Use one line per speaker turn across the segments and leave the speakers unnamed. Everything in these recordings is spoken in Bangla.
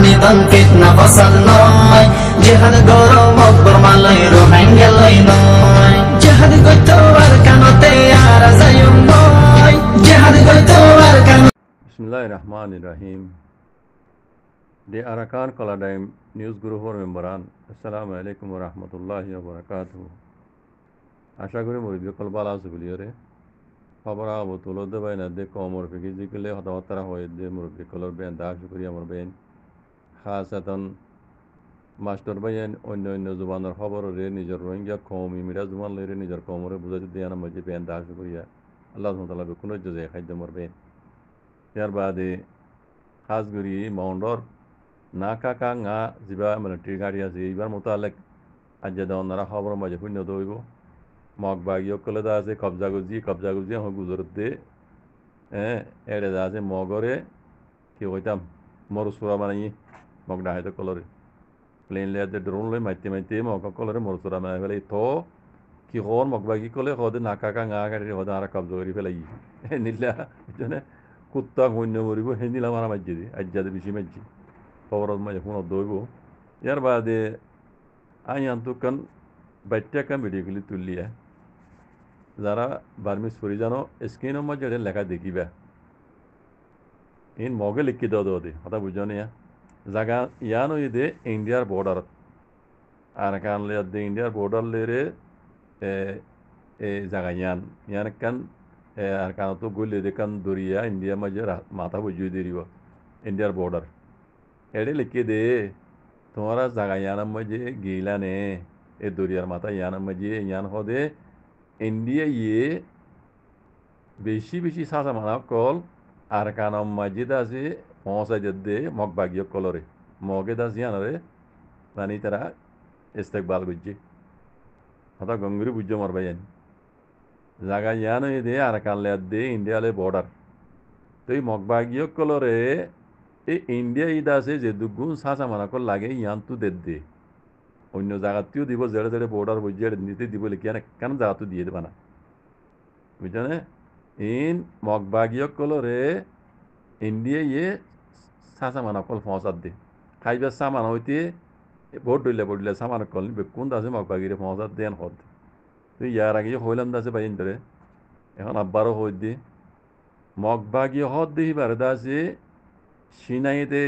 নিদন ফিতনা ফসাদ নয় জিহাদ গরম অকবর মালয় রোহিঙ্গা লই নয় জিহাদ গইতো আর কানতে আর যায়ুম নয় জিহাদ গইতো আর কান
বিসমিল্লাহির রহমানির রহিম The Arakan Kaladigm News Group মেম্বারান আসসালামু আলাইকুম ওয়া রাহমাতুল্লাহি ওয়া বারাকাতুহু আশা করি মুরব্বী কল ভালো আছে বলিওরে খবর আবো তুলো দে বাইনা দে কমর ফিকি জিকলে হতাহতারা হয় দে মুরব্বী কলর বেন দা শুকরি আমার বেন খাসাতন মাস্টার বাইন অন্য অন্য জুবানের খবর রে নিজের রোহিঙ্গা কম ইমিরা জুবান লইরে নিজের কমরে বুঝাতে দেয়ানা মধ্যে বেন দা শুকরিয়া আল্লাহ সুবহানাহু ওয়া তাআলা বেকুন জজে খাদ্য মরবেন ইয়ার বাদে খাসগুড়ি মাউন্ডর না কাকা না যা মিলিটারি গাড়ি আছে এইবার মোতালেক আজ যে ওনারা খবর মাঝে শূন্য দইব মগ বাগিও কলে দা আছে কবজা গুজি আমার গুজরত দে হ্যাঁ এড়ে দা আছে মগরে কি কইতাম মরুসুরা বানাই মগ ডাহাইতে কলরে প্লেন লেয়ার ড্রোন লই মাইতে মগ কলরে মরুসুরা বানাই ফেলে তো কি হর মগ বাগি কলে হদে না কাকা না গাড়ি হদে আর কবজা করি ফেলাই নিলা কুত্তা শূন্য মরিব সেই নিলাম আর মাঝে দি আজ যাতে বেশি মাঝে খবরত মাঝে ফোনত দইব ইয়ার বাদে আইয়ান্তুকান বাচ্চাকান ভিডিওগুলি তুলিয়া যারা বার্মিস পড়ি জানো স্ক্রিনের মাঝে লেখা দেখিবা ইন মগে লিখি দে কথা বুঝো নিয়া জায়গা ইয়ানো ইদে ইন্ডিয়ার বর্ডার আর কান লে দে ইন্ডিয়ার বর্ডার লেরে এ জায়গা ইয়ান কান আর কান তো গলে দেখান দরিয়া ইন্ডিয়া মাঝে মাথা বুঝিয়ে দিব ইন্ডিয়ার বর্ডার এড়ে লিখে দে তোমারা জায়গা ইয়ানার মাঝে গিলা নে এ দরিয়ার মাথা ইয়ানার মাঝে ইয়ান হদে ইন্ডিয়া ইয়ে বেশি সাজা মানা কল আর কানম মাঝিদ আছে পৌঁছাই দে মগ বাগিয়ে কলরে মগে দাস ইয়ানরে মানে তারা ইস্তেকবাল বুঝছে হতা গঙ্গুরি বুঝছো মরবাই জায়গা ইয়ান দে আর কানলে দে ইন্ডিয়ালে বর্ডার তো এই মগ বাগিয়ে কলরে এই ইন্ডিয়া ইদা আছে যে দুগুণ সাজা মানা কল লাগে ইয়ান তো দে অন্য জায়গাতেও দিব জেড়ে জেড়ে বর্ডার বুঝিয়ে নিতে দিব লিখিয়া কেন জায়গাতো দিয়ে দেবা না বুঝছো না ইন মগবাগীয় কলরে ইন্ডিয়া ইয়ে সাঁচা মানা কল পৌঁছাত দে খাইবার সামান হইতে ভোট দিলে সামান কল কোন দাসে মগবাগিরে পৌঁছাত দেন হদ তুই ইয়ার আগে হইলাম দাসে বাইন ধরে এখন আব্বারও হই দি মগবাগীয় হদ দিহি বারে দাসে সিনাইতে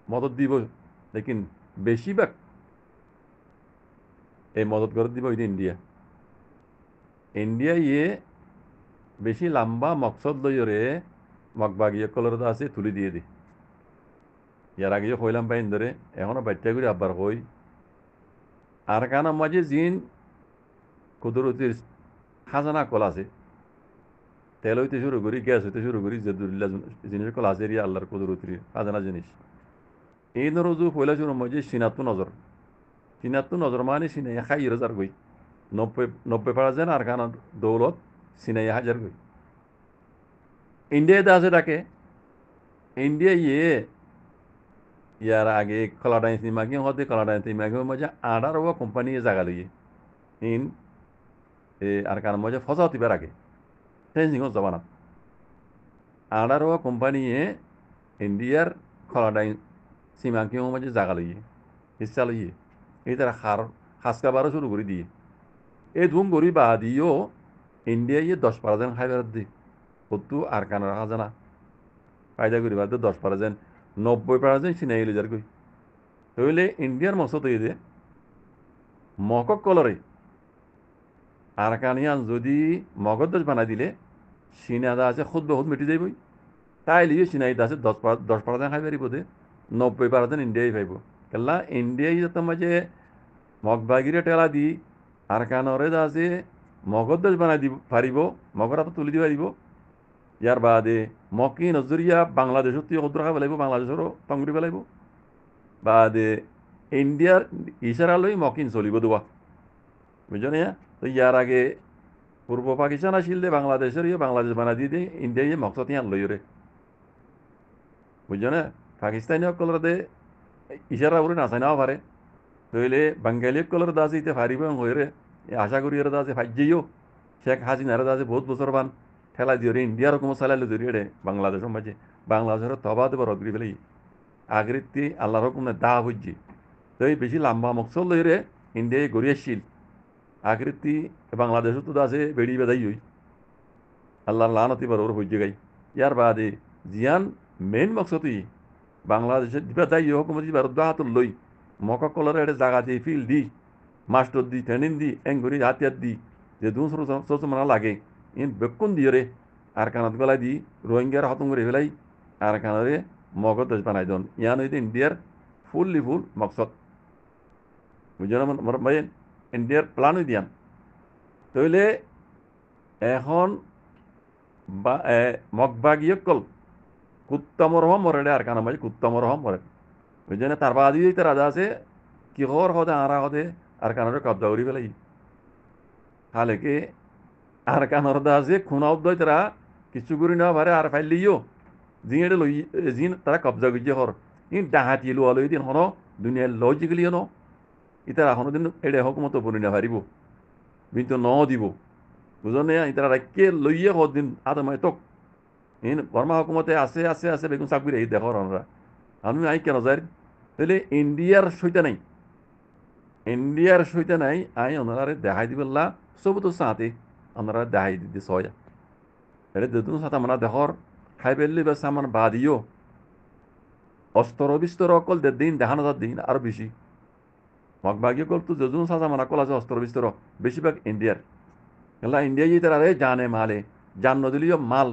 মদত দিব লেকিন বেশিরভাগ এই মদত করে দিব ওই ইন্ডিয়া ইয়ে বেশি লম্বা মকসদ লইরে মগবাগিয়ে কলর আছে তুলি দিয়ে দি ইয়ার আগে হইলাম পাইন ধরে এখনো বাচ্চা করে আব্বার হই আর কানার মাঝে জিন কুদরতির খাজানা কল আছে তেল হইতে শুরু করি গ্যাস হইতে শুরু করি যে দুর্লা জিনিস কল আছে আল্লাহর কুদরতির খাজানা জিনিস এই নরজু পয়লা শুরু মাঝে সিনাত্তু নজর মানে সিনাই খাই হাজার গই 90% আর কানা দৌলত সিনাই হাজার গই ইন্ডিয়াতে আছে তাকে ইন্ডিয়া ইয়ার আগে কলাডাইন সিমাকি হতে কলাডাইন সিমাকি মজা আডার ও কোম্পানি জায়গা লইয়ে ইন আর কারণ মজা ফসা হতিবার আগে টেনজিং জবানা আডার ও কোম্পানি ইন্ডিয়ার কলাডাইন সিমাকি মজা জায়গা লইয়ে হিসা লইয়ে এই তারা খাসকাবারও শুরু করে দিয়ে এই ধুম গরি বা দিও ইন্ডিয়া 10% খাইবার দি কতু আর কানার খাজানা ফায়দা করি বাদ 10% 90% সিনাই লিজার কই তাহলে ইন্ডিয়ার মকসদ এই যে মকক কলরে আর কানিয়ান যদি মগজ দশ বানাই দিলে সিনাদা আছে খুদ বহুত মিটি যাইবই তাই লিয়ে সিনাই আছে 10% খাই পারিব দে 90% ইন্ডিয়াই পাইব কেলা ইন্ডিয়াই যত মাঝে মগবাগিরে টেলা দি আর কানরে আছে মগজ দশ বানাই দিব পারিব মগরা তো তুলি দিব পারিব ইয়ার বাদে মকি নজরিয়া বাংলাদেশত তুই কদ্র খাই পেলাইব বাংলাদেশরও টংরি পেলাইব বাদে ইন্ডিয়ার ইশারা লই মকিন চলিব দেওয়া বুঝছো না তো ইয়ার আগে পূর্ব পাকিস্তান আসিল দে বাংলাদেশের বাংলাদেশ বানা দিয়ে দে ইন্ডিয়া মকসদ ইয়ান লই রে বুঝছো না পাকিস্তানি সকলের দে ইশারা করে নাচাই নাও পারে তইলে বাঙালি সকলের দাসে ইতে ফারিব হয়ে রে আশা করি এর দাসে ফাইজিও শেখ হাসিনার দাসে বহুত বছর বান ঠেলা দিয়ে ইন্ডিয়ার কোনো চালাইলে জড়িয়ে রে বাংলাদেশের মাঝে বাংলাদেশের তবা দেবার অগ্রি ফেলেই আগৃতি আল্লাহর হুকুমে দাহ হইজি তো এই বেশি লম্বা মকসল লইরে ইন্ডিয়ায় গড়ি আসছিল আগৃতি বাংলাদেশও তো আছে বেড়ি বেদাই হই আল্লাহর লানতি বার ওর হইজে গাই ইয়ার বাদে জিয়ান মেইন মকসদই বাংলাদেশের দিবা দায়ী হুকুমত দিবার দাহাত লই মকা কলর এটা জায়গা দিয়ে ফিল দি মাস্টার দি ট্রেনিং দি এঙ্গুরি হাতিয়ার দি যে দু সচমনা লাগে ইন বেকুন দিয়ে রে আর কানাত গলাই দি রোহিঙ্গার হতম করে ফেলাই আর কানারে মগজ দেশ বানাই দন ইয়ান হইতে ইন্ডিয়ার ফুললি ফুল মকসদ বুঝলেন আমার ভাই ইন্ডিয়ার প্ল্যান হই দিয়ান তইলে এখন মগবাগিয়ে কল কুত্তামর হম মরে আর কানা মাঝে কুত্তামর হম মরে বুঝলেন তার বাদি তার রাজা আছে কি হর হদে আরা হদে আর কানারে কবজা করি ফেলাই হালেকে আর কানর দা আছে খুনা উদ্দয় তারা কিছু করি না পারে আর ফাইল লিও জিন এটা লই জিন তারা কবজা করছে হর ইন ডাহাতি লো আলো দিন হন দুনিয়ার লজিক্যালি ন ইতারা হন দিন এটা হকুমত বলি না পারিব কিন্তু ন দিব বুঝনে ইতারা রাখকে লইয়ে হর দিন আদমায় তক ইন বর্মা হকুমতে আছে আছে আছে বেগুন চাকরি এই দেখর আমরা আমি আই কেন যাই তাহলে ইন্ডিয়ার সইতে নাই ইন্ডিয়ার সইতে নাই আই ওনারে দেখাই দিবেল্লা সব তো সাথে ওনারা দেখাই দিতে সয়া এটা দুদিন সাথে আমরা দেখর খাই পেললি বেশ আমার বাদিও অস্তর বিস্তর অকল দিন দেখানো যার দিন আরো বেশি মগবাগি কল তো যদুন সাথে আমরা কল আছে অস্তর বিস্তর বেশিরভাগ ইন্ডিয়ার এলা ইন্ডিয়া যে তারা জানে মালে জান নদিলিও মাল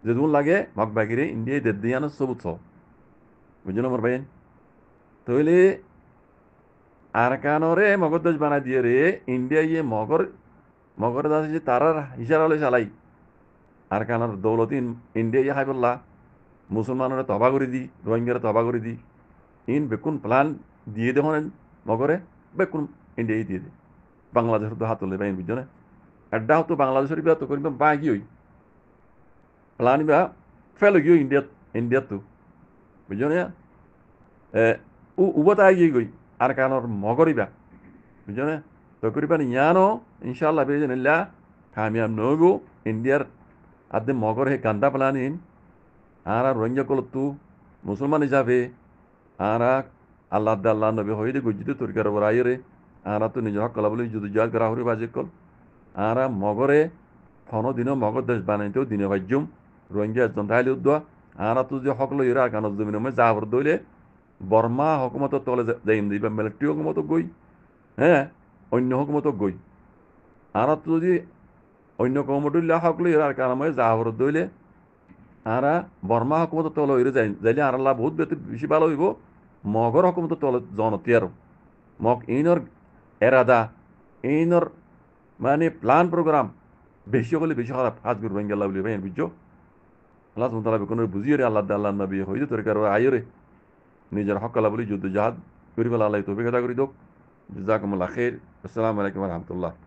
যদুন লাগে মগবাগিরে ইন্ডিয়ায় দিয়ানো সবুজ বুঝলেন আমার ভাই তৈলে আর কানরে মগর দেশ বানাই দিয়ে রে ইন্ডিয়া ইয়ে মগর দাস যে তারার হিসার হলে চালাই আর কানার দৌলতি ইন্ডিয়া ইয়ে খাই বললা মুসলমানরা তবা করে দি রোহিঙ্গারা তবা করে দি ইন বেকুন প্লান দিয়ে দেখুন মগরে বেকুন ইন্ডিয়াই দিয়ে দে বাংলাদেশের তো হাত তুলে পাই বুঝছো না এডাও তো বাংলাদেশের বিয়া তো করিবা বা কি হই প্লান বা ফেল গিয়ে ইন্ডিয়াত তো বুঝছো না উবতা গিয়ে গই আর কানর মগরিবা বুঝছো না তো করিবা ইয়ানো ইনশাল্লাহ বেজনিল্লা কামিয়াব নগো ইন্ডিয়ার আদে মগর হে গান্দা প্লানিন আর রোহিঙ্গা কলতু মুসলমান হিসাবে আর আল্লাহ আল্লাহ নবী হইলে গুজিতে তরিকার ওপর আইরে আর তো নিজের হক কলা বলে যদি জয় করা হরি বাজে কল আর মগরে ফনো দিনও মগর দেশ বানাইতেও দিনে ভাজ্যম রোহিঙ্গা একজন তাইলে উদ্দোয়া আর তো যে হক লইরা আর কানত জমিন যাবর দইলে বর্মা হকুমত তলে যাইম দিবা মিলিটারি হকুমত গই হ্যাঁ অন্য হকুমত গই আর তো যদি অন্য কমটুল্লা হক লইরা আর কারণে যাবর দইলে আর বর্মা হকুমত তলে হইরে যাইলে আর আল্লাহ বহুত বেশি ভালো হইব মগর হকুমত তলে জনতিয়ার মগ ইনর এরাদা ইনর মানে প্ল্যান প্রোগ্রাম বেশি হলে বেশি খারাপ কাজ করবেন গেল্লা বলি ভাই বুঝছো আল্লাহ সুমতালা বেকুন বুঝিয়ে রে আল্লাহ আল্লাহ নবী হইতে তোর কারো আইরে নিজের হকালা বলি যুদ্ধ জাহাদ করি ফেলা আল্লাহ তৌফিক আদা করি দোক জাজাকুমুল্লাহ খাইর আসসালামু আলাইকুম ওয়া রাহমাতুল্লাহ